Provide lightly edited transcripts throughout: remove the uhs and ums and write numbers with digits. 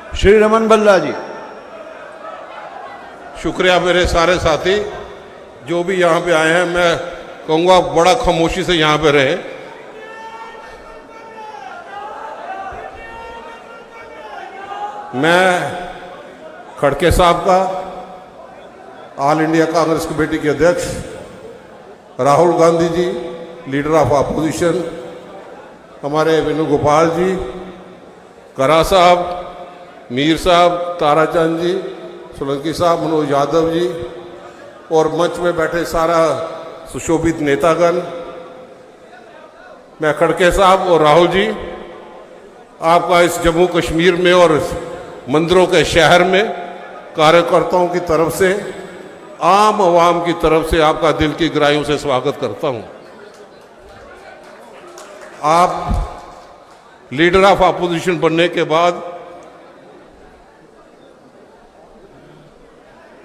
श्री रमन भल्ला जी। शुक्रिया मेरे सारे साथी जो भी यहाँ पे आए हैं। मैं कहूँगा बड़ा खामोशी से यहाँ पे रहे। मैं खड़के साहब का, ऑल इंडिया कांग्रेस कमेटी के अध्यक्ष Rahul Gandhi ji, leader of opposition, हमारे वेणुगोपाल जी, करा साहब, मीर साहब, ताराचंद जी, सोलंकी साहब, मनोज यादव जी और मंच में बैठे सारा सुशोभित नेतागण, मैं खड़के साहब और राहुल जी, आपका इस जम्मू कश्मीर में और मंदिरों के शहर में कार्यकर्ताओं की तरफ से, आम आवाम की तरफ से आपका दिल की गहराइयों से स्वागत करता हूं। आप लीडर ऑफ अपोजिशन बनने के बाद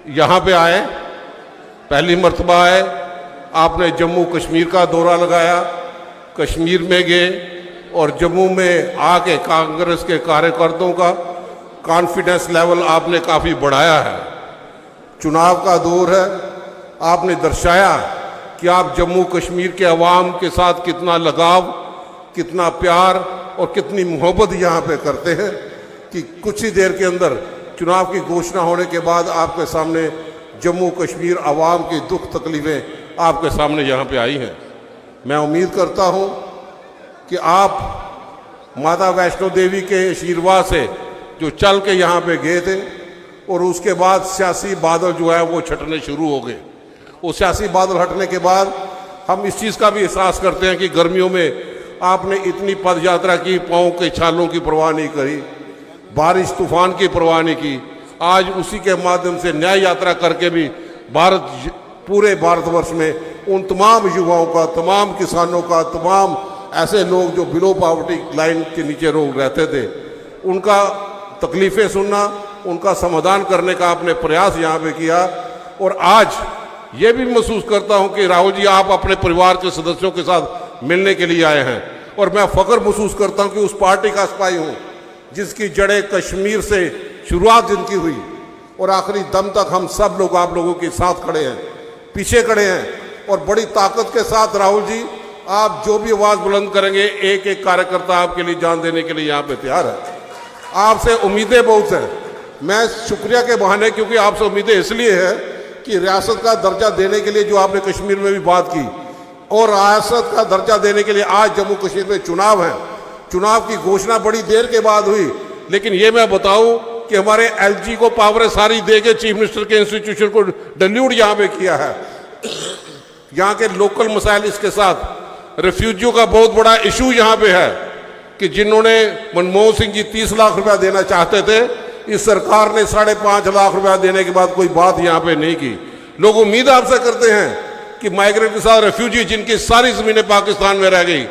यहां पे आए, पहली मर्तबा आए, आपने जम्मू कश्मीर का दौरा लगाया, कश्मीर में गए और जम्मू में आके कांग्रेस के कार्यकर्ताओं का कॉन्फिडेंस लेवल आपने काफ़ी बढ़ाया है। चुनाव का दौर है, आपने दर्शाया कि आप जम्मू कश्मीर के अवाम के साथ कितना लगाव, कितना प्यार और कितनी मोहब्बत यहाँ पे करते हैं कि कुछ ही देर के अंदर चुनाव की घोषणा होने के बाद आपके सामने जम्मू कश्मीर अवाम की दुख तकलीफ़ें आपके सामने यहाँ पे आई हैं। मैं उम्मीद करता हूँ कि आप माता वैष्णो देवी के आशीर्वाद से जो चल के यहाँ पे गए थे और उसके बाद सियासी बादल जो है वो छटने शुरू हो गए। वो सियासी बादल हटने के बाद हम इस चीज़ का भी एहसास करते हैं कि गर्मियों में आपने इतनी पद यात्रा की, पाँव के छालों की परवाह नहीं करी, बारिश तूफान की परवाह नहीं की। आज उसी के माध्यम से न्याय यात्रा करके भी पूरे भारतवर्ष में उन तमाम युवाओं का, तमाम किसानों का, तमाम ऐसे लोग जो बिलो पॉवर्टी लाइन के नीचे लोग रहते थे, उनका तकलीफ़ें सुनना, उनका समाधान करने का आपने प्रयास यहाँ पे किया। और आज ये भी महसूस करता हूँ कि राहुल जी आप अपने परिवार के सदस्यों के साथ मिलने के लिए आए हैं और मैं फ़ख्र महसूस करता हूँ कि उस पार्टी का सिपाही हूँ जिसकी जड़ें कश्मीर से शुरुआत जिनकी हुई और आखिरी दम तक हम सब लोग आप लोगों के साथ खड़े हैं, पीछे खड़े हैं। और बड़ी ताकत के साथ राहुल जी आप जो भी आवाज़ बुलंद करेंगे, एक एक कार्यकर्ता आपके लिए जान देने के लिए यहाँ पे तैयार है। आपसे उम्मीदें बहुत हैं। मैं शुक्रिया के बहाने, क्योंकि आपसे उम्मीदें इसलिए है कि रियासत का दर्जा देने के लिए जो आपने कश्मीर में भी बात की और रियासत का दर्जा देने के लिए आज जम्मू कश्मीर में चुनाव है। चुनाव की घोषणा बड़ी देर के बाद हुई, लेकिन ये मैं बताऊं कि हमारे एलजी को पावरें सारी दे के चीफ मिनिस्टर के इंस्टीट्यूशन को डिल्यूट यहाँ पे किया है। यहाँ के लोकल मसाइल, इसके साथ रेफ्यूजियों का बहुत बड़ा इशू यहाँ पे है कि जिन्होंने मनमोहन सिंह जी 30 लाख रुपया देना चाहते थे, इस सरकार ने 5.5 लाख रुपया देने के बाद कोई बात यहाँ पे नहीं की। लोग उम्मीद आपसे करते हैं कि माइग्रेंट के साथ रेफ्यूजी जिनकी सारी ज़मीनें पाकिस्तान में रह गई,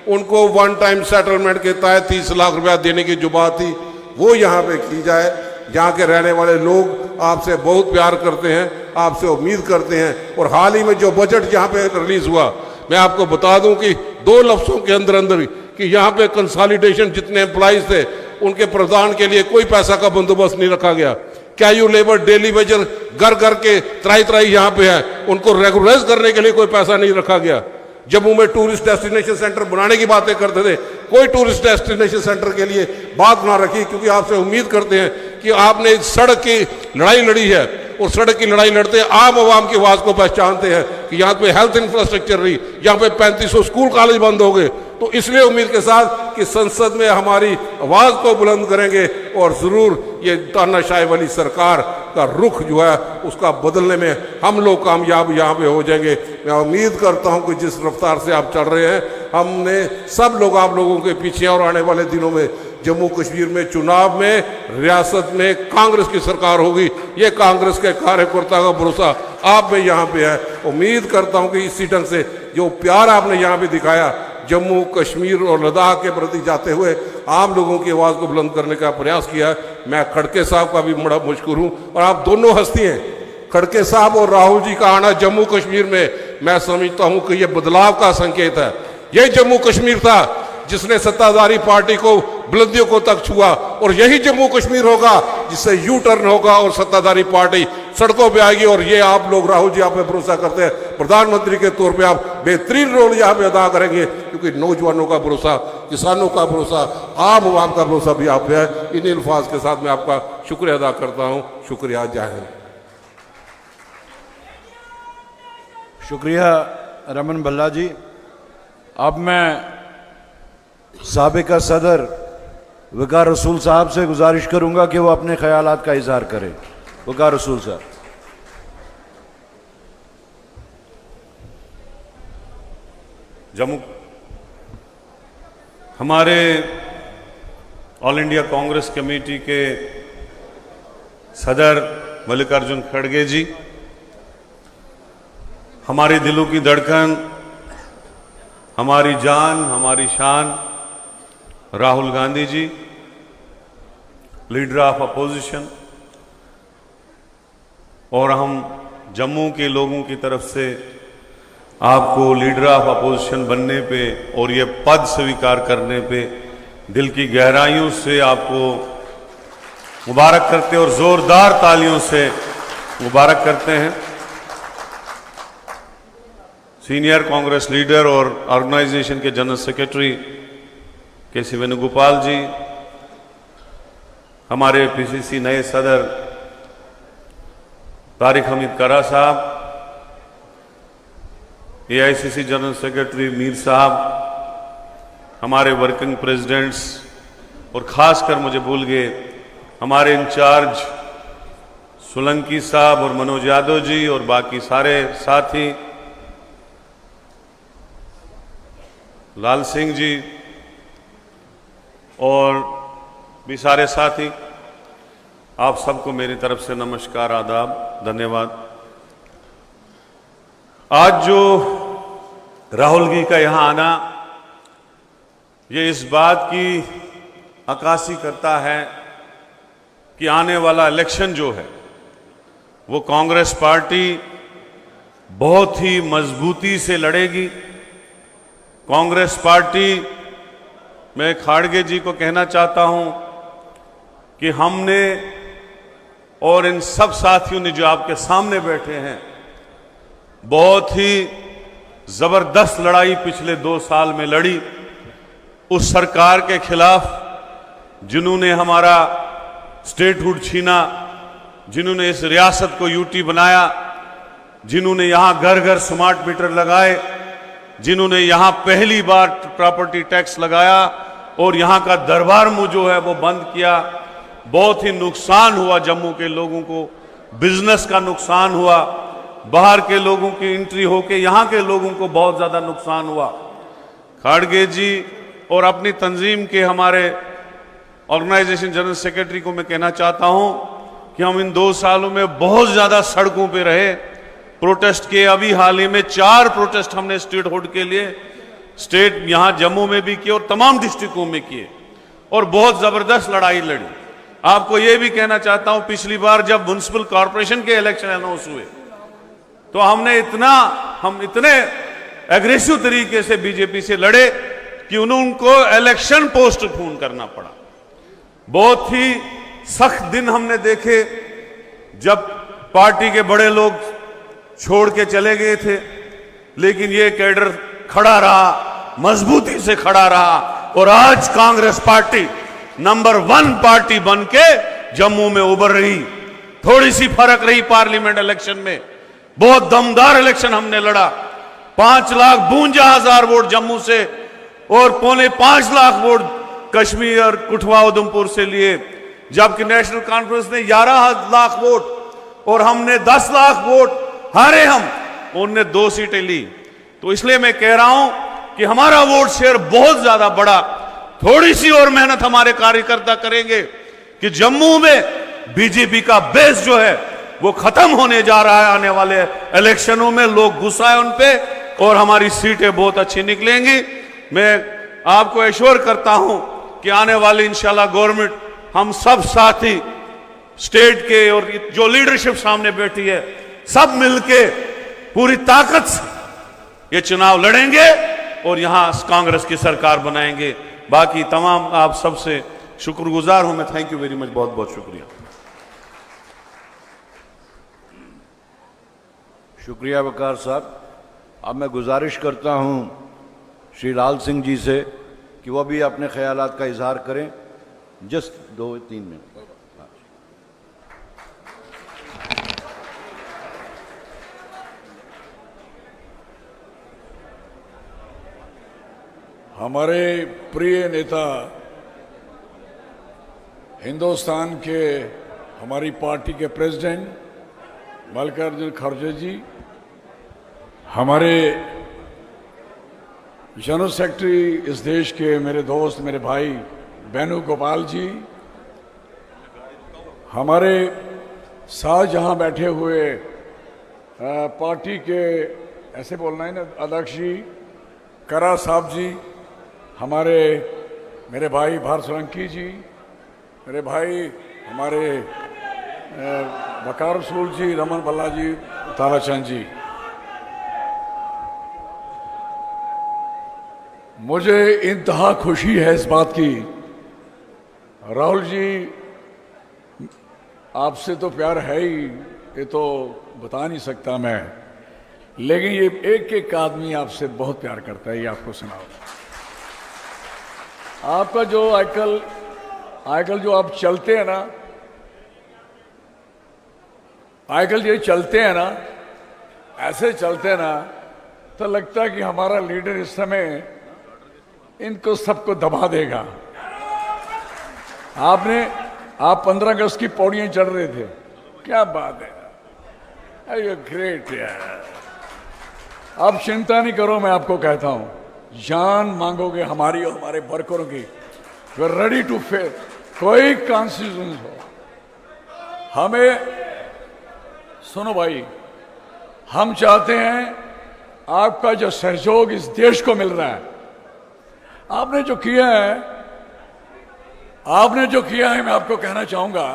उनको वन टाइम सेटलमेंट के तहत 30 लाख रुपया देने की जो बात थी वो यहाँ पे की जाए। यहाँ के रहने वाले लोग आपसे बहुत प्यार करते हैं, आपसे उम्मीद करते हैं। और हाल ही में जो बजट यहाँ पे रिलीज़ हुआ, मैं आपको बता दूं कि 2 लफ्ज़ों के अंदर अंदर कि यहाँ पे कंसोलिडेशन जितने एम्प्लॉइज थे उनके प्रदान के लिए कोई पैसा का बंदोबस्त नहीं रखा गया। कैयू लेबर, डेली वेजर, घर घर के त्राई यहाँ पे है, उनको रेगुलराइज करने के लिए कोई पैसा नहीं रखा गया। जम्मू में टूरिस्ट डेस्टिनेशन सेंटर बनाने की बातें करते थे, कोई टूरिस्ट डेस्टिनेशन सेंटर के लिए बात ना रखी, क्योंकि आपसे उम्मीद करते हैं कि आपने सड़क की लड़ाई लड़ी है और सड़क की लड़ाई लड़ते आम आवाम की आवाज़ को पहचानते हैं कि यहाँ पे हेल्थ इंफ्रास्ट्रक्चर रही, यहाँ पे 3500 स्कूल कॉलेज बंद हो गए। तो इसलिए उम्मीद के साथ कि संसद में हमारी आवाज़ को बुलंद करेंगे और ज़रूर ये तानाशाही वाली सरकार का रुख जो है उसका बदलने में हम लोग कामयाब यहाँ पे हो जाएंगे। मैं उम्मीद करता हूँ कि जिस रफ्तार से आप चल रहे हैं, हमने सब लोग आप लोगों के पीछे और आने वाले दिनों में जम्मू कश्मीर में चुनाव में रियासत में कांग्रेस की सरकार होगी। ये कांग्रेस के कार्यकर्ता का भरोसा आप में यहाँ पे है। उम्मीद करता हूँ कि इसी ढंग से जो प्यार आपने यहाँ पे दिखाया जम्मू कश्मीर और लद्दाख के प्रति जाते हुए आम लोगों की आवाज़ को बुलंद करने का प्रयास किया। मैं खड़के साहब का भी बड़ा मशकूर हूँ और आप दोनों हस्ती हैं। खड़के साहब और राहुल जी का आना जम्मू कश्मीर में मैं समझता हूँ कि यह बदलाव का संकेत है। यही जम्मू कश्मीर था जिसने सत्ताधारी पार्टी को बुलंदियों को तक छुआ। और यही जम्मू कश्मीर होगा जिससे यू टर्न होगा और सत्ताधारी पार्टी सड़कों पे आएगी। और ये आप लोग, राहुल जी, आप पे भरोसा करते हैं, प्रधानमंत्री के तौर पे आप बेहतरीन रोल यहाँ पे अदा करेंगे, क्योंकि नौजवानों का भरोसा, किसानों का भरोसा, आम आवाम का भरोसा भी आप पे है। इन्हीं अल्फाज के साथ मैं आपका शुक्रिया अदा करता हूँ। शुक्रिया। जय हिंद। शुक्रिया रमन भल्ला जी। अब मैं साबिका सदर वकार रसूल साहब से गुजारिश करूंगा कि वो अपने ख्यालात का इजहार करें। वकार रसूल साहब। जम्मू हमारे ऑल इंडिया कांग्रेस कमेटी के सदर मल्लिकार्जुन खड़गे जी, हमारे दिलों की धड़कन, हमारी जान, हमारी शान Rahul Gandhi ji, leader of opposition, और हम जम्मू के लोगों की तरफ से आपको लीडर ऑफ अपोजिशन बनने पे और ये पद स्वीकार करने पे दिल की गहराइयों से आपको मुबारक करते और जोरदार तालियों से मुबारक करते हैं। सीनियर कांग्रेस लीडर और ऑर्गेनाइजेशन के जनरल सेक्रेटरी के.सी. वेणुगोपाल जी, हमारे पीसीसी नए सदर तारिक हमीद करा साहब, एआईसीसी जनरल सेक्रेटरी मीर साहब, हमारे वर्किंग प्रेसिडेंट्स, और खासकर मुझे भूल गए हमारे इंचार्ज सोलंकी साहब और मनोज यादव जी और बाकी सारे साथी, लाल सिंह जी और भी सारे साथी, आप सबको मेरी तरफ से नमस्कार, आदाब, धन्यवाद। आज जो राहुल जी का यहां आना, ये इस बात की अक्कासी करता है कि आने वाला इलेक्शन जो है वो कांग्रेस पार्टी बहुत ही मजबूती से लड़ेगी। कांग्रेस पार्टी, मैं खाड़गे जी को कहना चाहता हूं कि हमने और इन सब साथियों ने जो आपके सामने बैठे हैं, बहुत ही जबरदस्त लड़ाई पिछले 2 साल में लड़ी उस सरकार के खिलाफ जिन्होंने हमारा स्टेटहुड छीना, जिन्होंने इस रियासत को यूटी बनाया, जिन्होंने यहां घर घर स्मार्ट मीटर लगाए, जिन्होंने यहां पहली बार प्रॉपर्टी टैक्स लगाया और यहां का दरबार मुंह जो है वो बंद किया। बहुत ही नुकसान हुआ जम्मू के लोगों को, बिजनेस का नुकसान हुआ, बाहर के लोगों की एंट्री होके यहां के लोगों को बहुत ज्यादा नुकसान हुआ। खाड़गे जी और अपनी तंजीम के हमारे ऑर्गेनाइजेशन जनरल सेक्रेटरी को मैं कहना चाहता हूं कि हम इन 2 सालों में बहुत ज्यादा सड़कों पे रहे, प्रोटेस्ट किए। अभी हाल ही में 4 प्रोटेस्ट हमने स्टेटहुड के लिए स्टेट यहां जम्मू में भी किए और तमाम डिस्ट्रिक्टों में किए और बहुत जबरदस्त लड़ाई लड़ी। आपको यह भी कहना चाहता हूं, पिछली बार जब म्युनिसिपल कॉर्पोरेशन के इलेक्शन अनाउंस हुए तो हम इतने एग्रेसिव तरीके से बीजेपी से लड़े कि उनको इलेक्शन पोस्टपोन करना पड़ा। बहुत ही सख्त दिन हमने देखे जब पार्टी के बड़े लोग छोड़ के चले गए थे, लेकिन ये कैडर खड़ा रहा, मजबूती से खड़ा रहा और आज कांग्रेस पार्टी नंबर 1 पार्टी बन के जम्मू में उभर रही। थोड़ी सी फर्क रही पार्लियामेंट इलेक्शन में, बहुत दमदार इलेक्शन हमने लड़ा। 5,52,000 वोट जम्मू से और 4.25 लाख वोट कश्मीर और कुठवा उधमपुर से लिए, जबकि नेशनल कॉन्फ्रेंस ने 11 लाख वोट और हमने 10 लाख वोट हारे। हम उनने 2 सीटें ली। तो इसलिए मैं कह रहा हूं कि हमारा वोट शेयर बहुत ज्यादा बड़ा। थोड़ी सी और मेहनत हमारे कार्यकर्ता करेंगे कि जम्मू में बीजेपी का बेस जो है वो खत्म होने जा रहा है। आने वाले इलेक्शनों में लोग गुस्सा है उन पे और हमारी सीटें बहुत अच्छी निकलेंगी। मैं आपको एश्योर करता हूं कि आने वाली इंशाल्लाह गवर्नमेंट, हम सब साथी स्टेट के और जो लीडरशिप सामने बैठी है, सब मिलके पूरी ताकत से ये चुनाव लड़ेंगे और यहां कांग्रेस की सरकार बनाएंगे। बाकी तमाम आप सबसे शुक्रगुजार हूं मैं। थैंक यू वेरी मच, बहुत बहुत शुक्रिया। शुक्रिया वकार साहब। अब मैं गुजारिश करता हूं श्री लाल सिंह जी से कि वह भी अपने ख्यालात का इजहार करें, जस्ट 2-3 मिनट। हमारे प्रिय नेता हिंदुस्तान के हमारी पार्टी के प्रेसिडेंट मल्लिकार्जुन खड़गे जी, हमारे जनरल सेक्रेटरी इस देश के मेरे दोस्त मेरे भाई वेणुगोपाल जी, हमारे साथ जहां बैठे हुए पार्टी के ऐसे बोलना है ना अध्यक्ष जी करा साहब जी, हमारे मेरे भाई भारत सोलंकी जी, मेरे भाई हमारे वकार रसूल जी, रमन भल्ला जी, ताराचंद जी, मुझे इंतहा खुशी है इस बात की। राहुल जी आपसे तो प्यार है ही, ये तो बता नहीं सकता मैं, लेकिन ये एक एक आदमी आपसे बहुत प्यार करता है, ये आपको सुनाओ। आपका जो आजकल जो आप चलते हैं ना, आजकल ये चलते हैं ना, ऐसे चलते हैं ना, तो लगता है कि हमारा लीडर इस समय इनको सबको दबा देगा। आप 15 अगस्त की पौड़ियां चढ़ रहे थे, क्या बात है, यू ग्रेट यार। अब चिंता नहीं करो, मैं आपको कहता हूं, जान मांगोगे हमारी और हमारे वर्करों की, we are ready to face कोई कॉन्स्टिट्यूशन हो। हमें सुनो भाई, हम चाहते हैं आपका जो सहयोग इस देश को मिल रहा है, आपने जो किया है मैं आपको कहना चाहूंगा,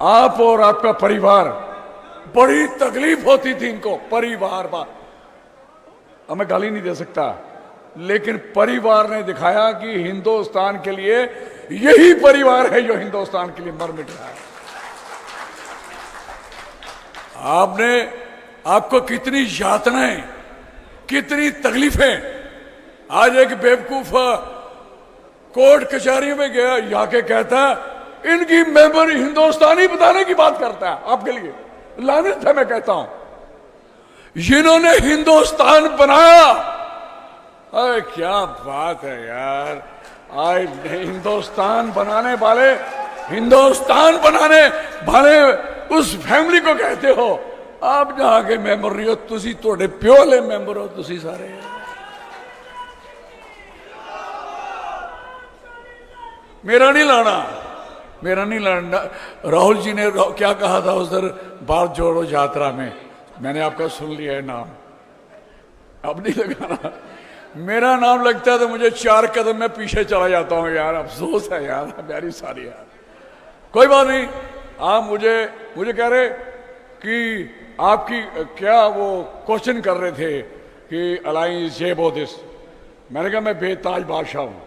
आप और आपका परिवार, बड़ी तकलीफ होती थी इनको, परिवार अब मैं गाली नहीं दे सकता, लेकिन परिवार ने दिखाया कि हिंदुस्तान के लिए यही परिवार है जो हिंदुस्तान के लिए मर मिट रहा है। आपको कितनी यातनाएं, कितनी तकलीफें, आज एक बेवकूफ कोर्ट कचहरी में गया, जाके कहता है इनकी मेमोरी हिंदुस्तानी बताने की बात करता है आपके लिए, लानत है मैं कहता हूं, जिन्होंने हिंदुस्तान बनाया। अरे क्या बात है यार, आज हिंदुस्तान बनाने वाले उस फैमिली को कहते हो आप जहां के मेंबर हो, तुसी तोड़े प्यो वाले मेंबर हो, तुसी सारे। मेरा नहीं लाना। राहुल जी ने क्या कहा था उधर भारत जोड़ो यात्रा में, मैंने आपका सुन लिया है नाम, अब नहीं लगाना। मेरा नाम लगता है तो मुझे 4 कदम में पीछे चला जाता हूं यार, अफसोस है यार, प्यारी सारी यार। कोई बात नहीं, आप मुझे कह रहे कि आपकी क्या वो क्वेश्चन कर रहे थे कि अलायंस ये वो दिस, मैंने कहा मैं बेताज बादशाह हूं,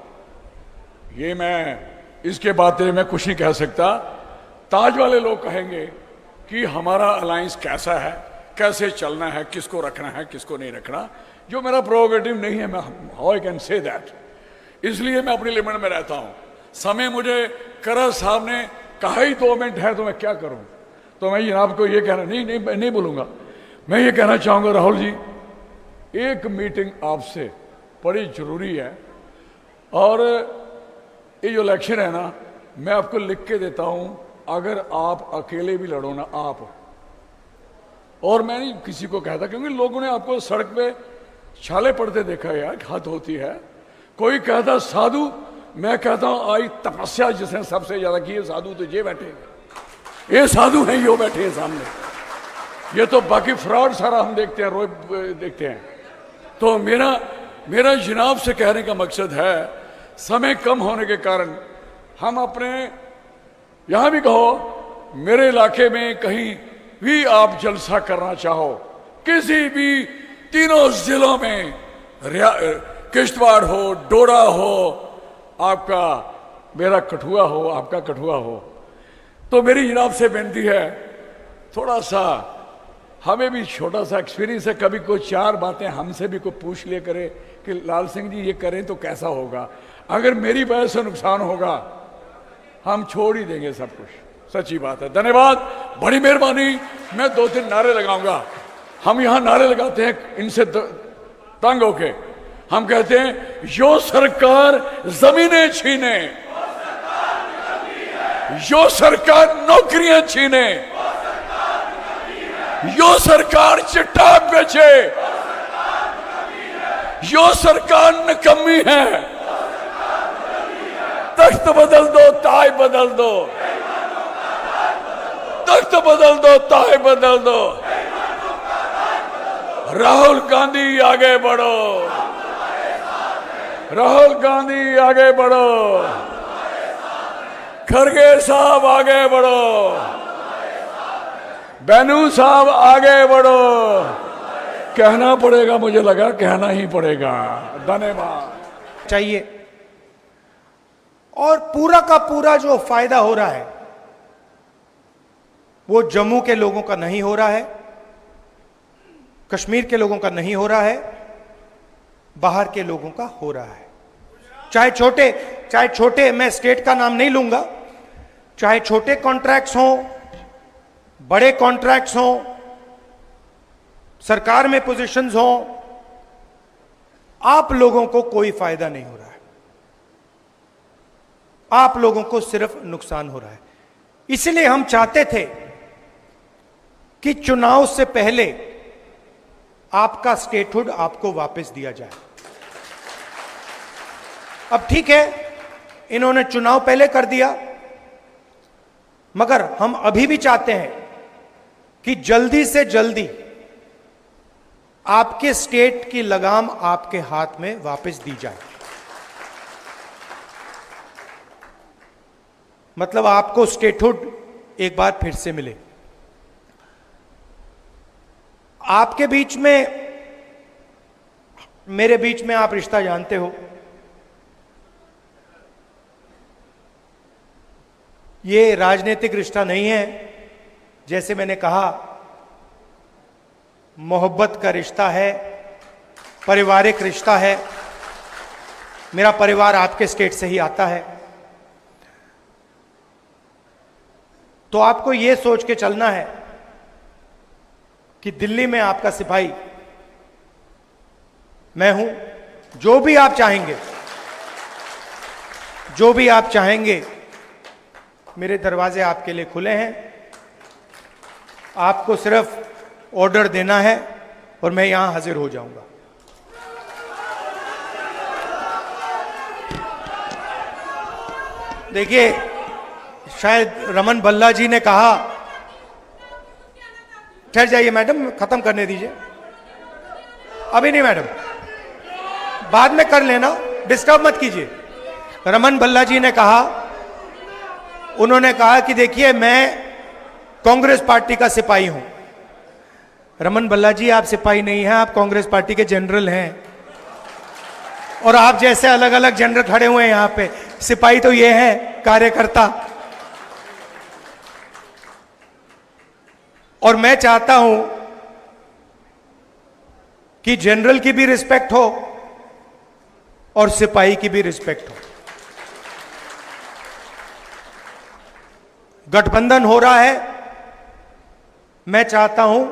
ये मैं इसके बातें मैं कुछ नहीं कह सकता। ताज वाले लोग कहेंगे कि हमारा अलायंस कैसा है, कैसे चलना है, किसको रखना है, किसको नहीं रखना, जो मेरा प्रोगेटिव नहीं है, मैं how I can say that, इसलिए मैं अपनी लिमिट में रहता हूं। समय मुझे करा साहब ने कहा ही 2 मिनट है, तो मैं क्या करूं, तो मैं जनाब को ये कहना नहीं बोलूंगा। मैं ये कहना चाहूंगा राहुल जी, एक मीटिंग आपसे बड़ी जरूरी है, और ये जो इलेक्शन है ना, मैं आपको लिख के देता हूं, अगर आप अकेले भी लड़ो ना आप, और मैं नहीं किसी को कहता, क्योंकि लोगों ने आपको सड़क पे छाले पड़ते देखा है यार, हद होती है। कोई कहता साधु, मैं कहता हूं आज तपस्या जिसने सबसे ज्यादा की है साधु तो ये बैठे हैं, ये साधु हैं, यो बैठे हैं सामने, ये तो बाकी फ्रॉड सारा हम देखते हैं, रोज देखते हैं। तो मेरा जनाब से कहने का मकसद है, समय कम होने के कारण हम अपने यहां भी कहो, मेरे इलाके में कहीं भी आप जलसा करना चाहो, किसी भी 3 जिलों में किश्तवाड़ हो, डोडा हो, आपका मेरा कठुआ हो, आपका कठुआ हो, तो मेरी जनाब से बेनती है, थोड़ा सा हमें भी छोटा सा एक्सपीरियंस है, कभी कोई चार बातें हमसे भी कोई पूछ लिया करे कि लाल सिंह जी ये करें तो कैसा होगा। अगर मेरी वजह से नुकसान होगा हम छोड़ ही देंगे सब कुछ, सच्ची बात है। धन्यवाद, बड़ी मेहरबानी। मैं 2-3 नारे लगाऊंगा। हम यहां नारे लगाते हैं इनसे तंग होके, हम कहते हैं जो सरकार जमीनें छीने, जो सरकार नौकरियां छीने, जो सरकार चिट्टा बेचे, जो सरकार निकम्मी है, तख्त बदल दो, ताज बदल दो, तख्त बदल दो, ताज बदल दो। राहुल गांधी आगे बढ़ो, राहुल गांधी आगे बढ़ो, खड़गे साहब आगे बढ़ो, बैनू साहब आगे बढ़ो। कहना पड़ेगा, मुझे लगा कहना ही पड़ेगा। धन्यवाद। चाहिए और पूरा का पूरा जो फायदा हो रहा है वो जम्मू के लोगों का नहीं हो रहा है, कश्मीर के लोगों का नहीं हो रहा है, बाहर के लोगों का हो रहा है। चाहे छोटे, मैं स्टेट का नाम नहीं लूंगा, चाहे छोटे कॉन्ट्रैक्ट्स हों, बड़े कॉन्ट्रैक्ट्स हों, सरकार में पोजीशंस हों, आप लोगों को कोई फायदा नहीं हो रहा है, आप लोगों को सिर्फ नुकसान हो रहा है। इसलिए हम चाहते थे कि चुनाव से पहले आपका स्टेटहुड आपको वापस दिया जाए। अब ठीक है, इन्होंने चुनाव पहले कर दिया, मगर हम अभी भी चाहते हैं कि जल्दी से जल्दी आपके स्टेट की लगाम आपके हाथ में वापस दी जाए। मतलब आपको स्टेटहुड एक बार फिर से मिले। आपके बीच में, मेरे बीच में आप रिश्ता जानते हो, ये राजनीतिक रिश्ता नहीं है। जैसे मैंने कहा, मोहब्बत का रिश्ता है, पारिवारिक रिश्ता है। मेरा परिवार आपके स्टेट से ही आता है, तो आपको यह सोच के चलना है कि दिल्ली में आपका सिपाही मैं हूं। जो भी आप चाहेंगे, जो भी आप चाहेंगे, मेरे दरवाजे आपके लिए खुले हैं। आपको सिर्फ ऑर्डर देना है और मैं यहां हाजिर हो जाऊंगा। देखिए, शायद रमन भल्ला जी ने कहा, ठहर जाइए मैडम, खत्म करने दीजिए। अभी नहीं मैडम, बाद में कर लेना, डिस्टर्ब मत कीजिए। रमन भल्ला जी ने कहा, उन्होंने कहा कि देखिए मैं कांग्रेस पार्टी का सिपाही हूं। रमन भल्ला जी, आप सिपाही नहीं हैं, आप कांग्रेस पार्टी के जनरल हैं। और आप जैसे अलग अलग जनरल खड़े हुए हैं यहां पे, सिपाही तो ये है, कार्यकर्ता। और मैं चाहता हूं कि जनरल की भी रिस्पेक्ट हो और सिपाही की भी रिस्पेक्ट हो। गठबंधन हो रहा है, मैं चाहता हूं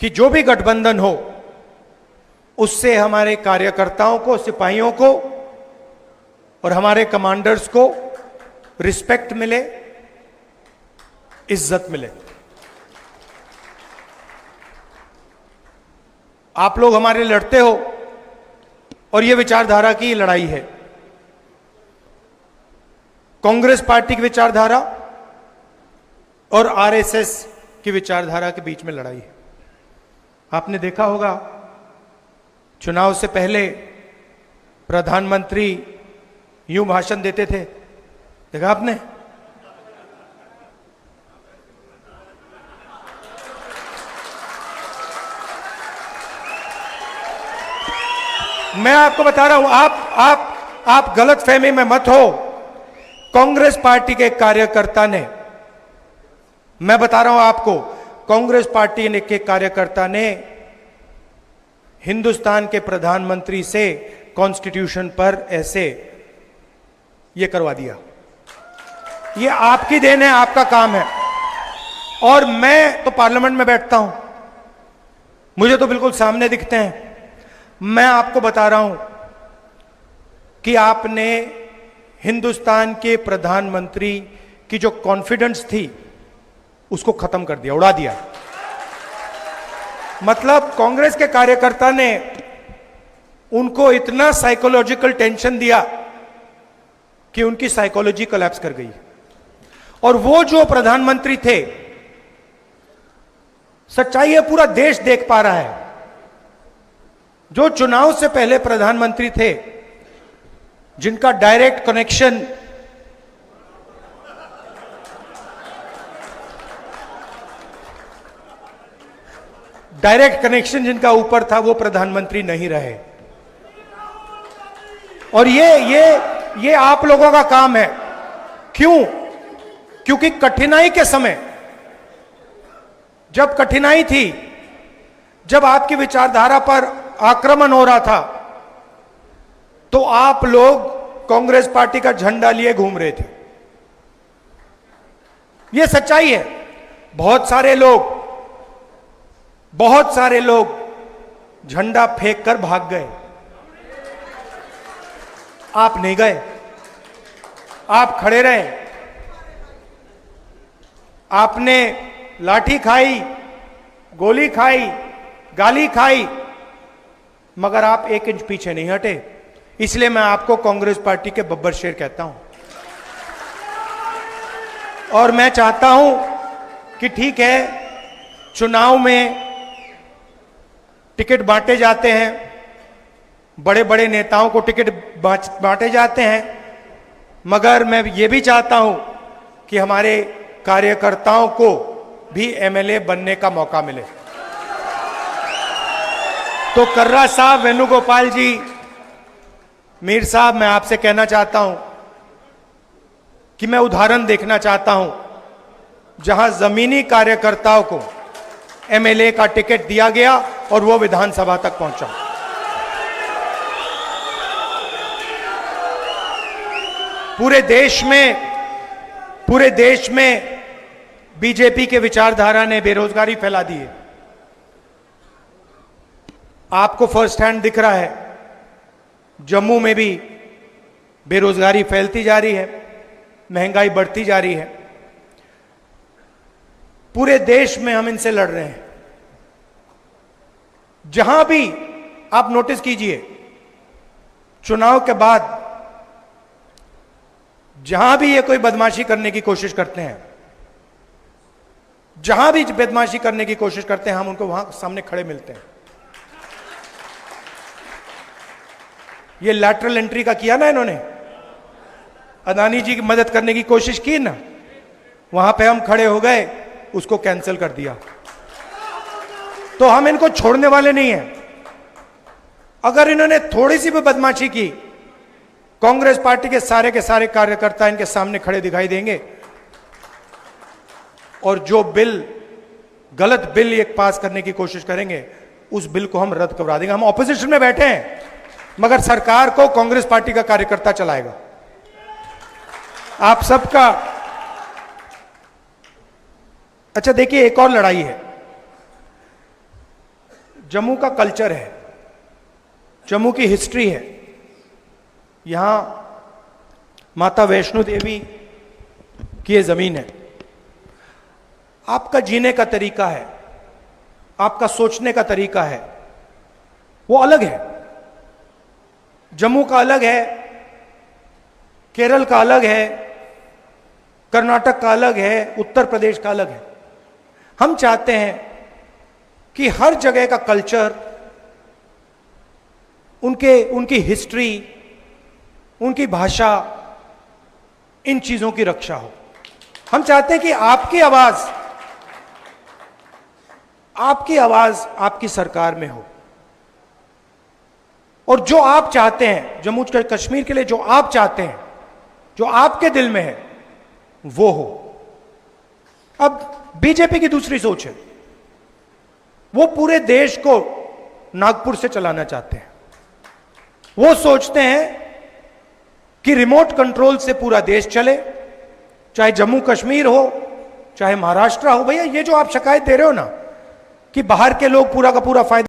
कि जो भी गठबंधन हो उससे हमारे कार्यकर्ताओं को, सिपाहियों को और हमारे कमांडर्स को रिस्पेक्ट मिले, इज्जत मिले। आप लोग हमारे लड़ते हो और यह विचारधारा की लड़ाई है। कांग्रेस पार्टी की विचारधारा और आरएसएस की विचारधारा के बीच में लड़ाई है। आपने देखा होगा, चुनाव से पहले प्रधानमंत्री यूं भाषण देते थे, देखा आपने? मैं आपको बता रहा हूं, आप गलत फहमी में मत हो। कांग्रेस पार्टी के कार्यकर्ता ने, मैं बता रहा हूं आपको, कांग्रेस पार्टी के कार्यकर्ता ने हिंदुस्तान के प्रधानमंत्री से कॉन्स्टिट्यूशन पर ऐसे ये करवा दिया। ये आपकी देन है, आपका काम है। और मैं तो पार्लियामेंट में बैठता हूं, मुझे तो बिल्कुल सामने दिखते हैं। मैं आपको बता रहा हूं कि आपने हिंदुस्तान के प्रधानमंत्री की जो कॉन्फिडेंस थी उसको खत्म कर दिया, उड़ा दिया। मतलब कांग्रेस के कार्यकर्ता ने उनको इतना साइकोलॉजिकल टेंशन दिया कि उनकी साइकोलॉजी कोलैप्स कर गई। और वो जो प्रधानमंत्री थे, सच्चाई है पूरा देश देख पा रहा है, जो चुनाव से पहले प्रधानमंत्री थे, जिनका डायरेक्ट कनेक्शन जिनका ऊपर था, वो प्रधानमंत्री नहीं रहे। और ये आप लोगों का काम है। क्यों? क्योंकि कठिनाई के समय, जब कठिनाई थी, जब आपकी विचारधारा पर आक्रमण हो रहा था, तो आप लोग कांग्रेस पार्टी का झंडा लिए घूम रहे थे। यह सच्चाई है। बहुत सारे लोग झंडा फेंक कर भाग गए। आप नहीं गए, आप खड़े रहे। आपने लाठी खाई, गोली खाई, गाली खाई, मगर आप 1 इंच पीछे नहीं हटे। इसलिए मैं आपको कांग्रेस पार्टी के बब्बर शेर कहता हूं। और मैं चाहता हूं कि ठीक है, चुनाव में टिकट बांटे जाते हैं, बड़े बड़े नेताओं को टिकट बांटे जाते हैं, मगर मैं ये भी चाहता हूं कि हमारे कार्यकर्ताओं को भी एमएलए बनने का मौका मिले। तो कर्रा साहब, वेणुगोपाल जी, मीर साहब, मैं आपसे कहना चाहता हूं कि मैं उदाहरण देखना चाहता हूं जहां जमीनी कार्यकर्ताओं को एमएलए का टिकट दिया गया और वो विधानसभा तक पहुंचा। पूरे देश में बीजेपी के विचारधारा ने बेरोजगारी फैला दी है। आपको फर्स्ट हैंड दिख रहा है, जम्मू में भी बेरोजगारी फैलती जा रही है, महंगाई बढ़ती जा रही है। पूरे देश में हम इनसे लड़ रहे हैं। जहां भी आप नोटिस कीजिए, चुनाव के बाद जहां भी ये कोई बदमाशी करने की कोशिश करते हैं, जहां भी बदमाशी करने की कोशिश करते हैं, हम उनको वहां सामने खड़े मिलते हैं। ये लैटरल एंट्री का किया ना इन्होंने, अदानी जी की मदद करने की कोशिश की ना, वहां पे हम खड़े हो गए, उसको कैंसिल कर दिया। तो हम इनको छोड़ने वाले नहीं हैं। अगर इन्होंने थोड़ी सी भी बदमाशी की, कांग्रेस पार्टी के सारे कार्यकर्ता इनके सामने खड़े दिखाई देंगे और जो गलत बिल एक पास करने की कोशिश करेंगे, उस बिल को हम रद्द करवा देंगे। हम ऑपोजिशन में बैठे हैं, मगर सरकार को कांग्रेस पार्टी का कार्यकर्ता चलाएगा। आप सबका अच्छा देखिए, एक और लड़ाई है। जम्मू का कल्चर है, जम्मू की हिस्ट्री है। यहां माता वैष्णो देवी की ये जमीन है। आपका जीने का तरीका है, आपका सोचने का तरीका है, वो अलग है। जम्मू का अलग है, केरल का अलग है, कर्नाटक का अलग है, उत्तर प्रदेश का अलग है। हम चाहते हैं कि हर जगह का कल्चर, उनकी हिस्ट्री, उनकी भाषा, इन चीजों की रक्षा हो। हम चाहते हैं कि आपकी आवाज आपकी सरकार में हो। और जो आप चाहते हैं जम्मू कश्मीर के लिए, जो आप चाहते हैं, जो आपके दिल में है, वो हो। अब बीजेपी की दूसरी सोच है, वो पूरे देश को नागपुर से चलाना चाहते हैं। वो सोचते हैं कि रिमोट कंट्रोल से पूरा देश चले, चाहे जम्मू कश्मीर हो, चाहे महाराष्ट्र हो। भैया ये जो आप शिकायत दे रहे हो ना कि बाहर के लोग पूरा का पूरा फायदा